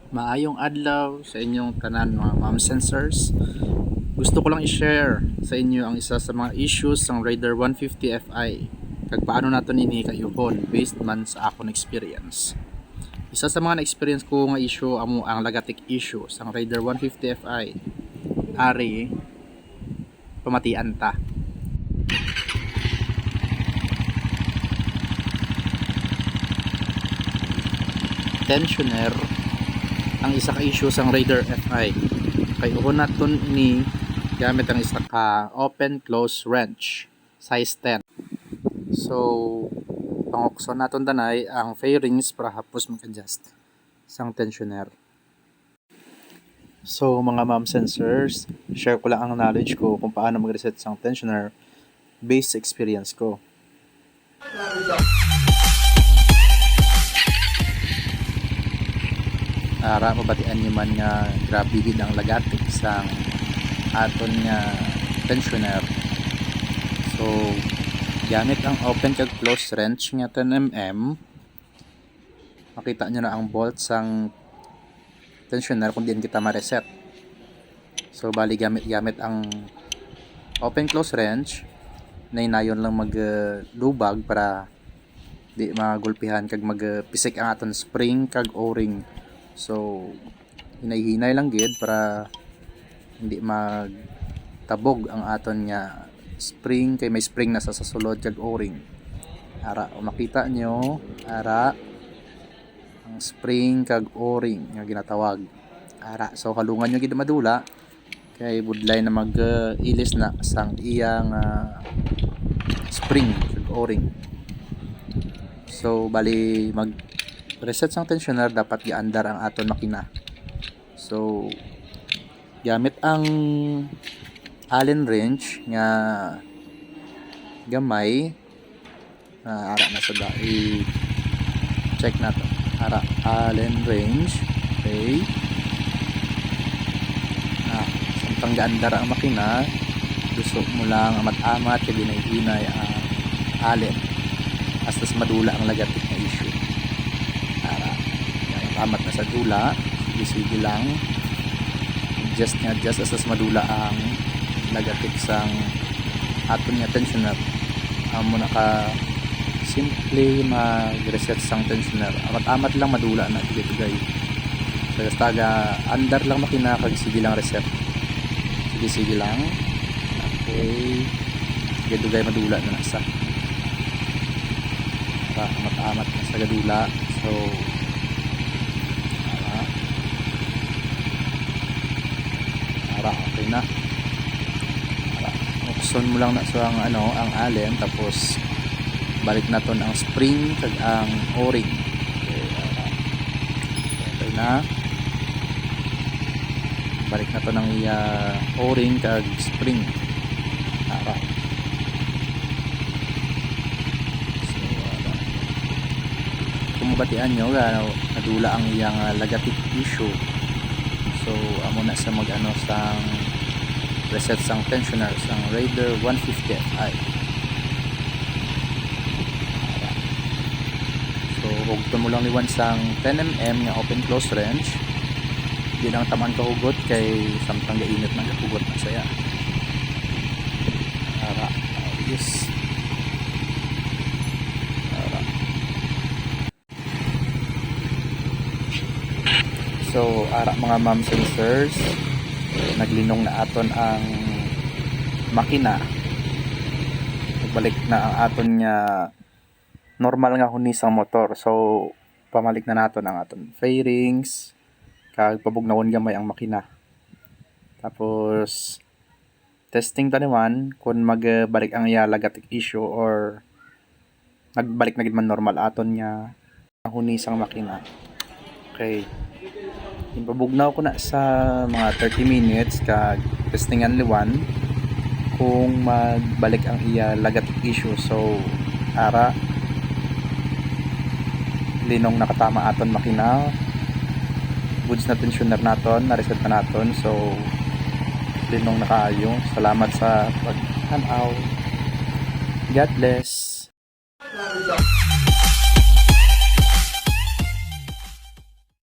Maayong adlaw sa inyong tanan mga ma'am sensors. Gusto ko lang i-share sa inyo ang isa sa mga issues ng Raider 150 Fi kag paano nato ini kayuhon based man sa akong experience. Isa sa mga na-experience ko nga issue amo ang lagatik issue sa Raider 150 Fi. Ari pamatian ta. Tensioner ang isa ka issue sang Raider Fi. Kay uhon naton ni gamit ang isa ka open close wrench size 10. So pangokson naton danay ang fairings para hapos mag-adjust sang tensioner. So mga ma'am sensors, share ko lang ang knowledge ko kung paano mag-reset sang tensioner based sa experience ko. Ara mabatian nyo man nga grabe gid ang lagatik sang aton nga tensioner. So gamit ang open kag close wrench nga 10mm, makita nyo na ang bolt sang tensioner kung diin kita ma-reset. So bali gamit ang open close wrench na inayon lang maglubag para di magulpihan kag magpisik ang aton spring kag o-ring. So hinay-hinay lang gid para hindi magtabog ang aton nga spring, kay may spring na sa sulod kag o-ring. Ara makita nyo, ara ang spring kag o-ring nga ginatawag. Ara so halungan nyo gid madula kay budlay na mag-ilis na sang iyang spring kag o-ring. So bali mag reset sang tensioner dapat giandar ang aton makina. So gamit ang Allen wrench nga gamay, ara na sa i-check nato. Ara Allen wrench, okay. Samtang gaandar ang makina, lusok mo lang amat-amat kay hinay-hinay ang Allen hasta madula ang lagatik na issue. Ara amat na sa dula, sige lang adjust as madula ang lagatik sang aton nga tensioner. Amo naka simple mag-reset sang tensioner, amat-amat lang madula na tugay. So taga andar lang makina kag sige lang reset, sige lang, okay, tugay madula na nasa amat-amat na sa gadula. So ara okay na. Ukson mo lang na so ang ang Allen, tapos balik naton ang spring kag ang o-ring. Okay na, balik naton ang o-ring kag spring. Ara so kung mabatian nyo nadula ang iyang lagatik issue. So amo na sa sang reset sang tensioner sang Raider 150 Fi. So hugton mo lang liwan sang 10mm nga open close wrench, di lang taman ka hugot kay samtang gainit man hugot na saya. Ara yes. Ara so ara mga ma'am sensors, naglinong na aton ang makina, nagbalik na ang aton nga normal nga hunis ang motor. So pamalik na naton ang aton fairings kag pabugnawon gamay ang makina. Tapos testing ta naman kung magbalik ang lagatik issue or nagbalik na gid man normal aton nga hunis ang makina. Okay, pabugnaw ko na sa mga 30 minutes kag testingan liwan kung magbalik ang lagatik issue. So ara linong nakatama aton makina, goods na tensioner naton na reset na naton. So linong nakaayo. Salamat sa pagtanaw. God bless.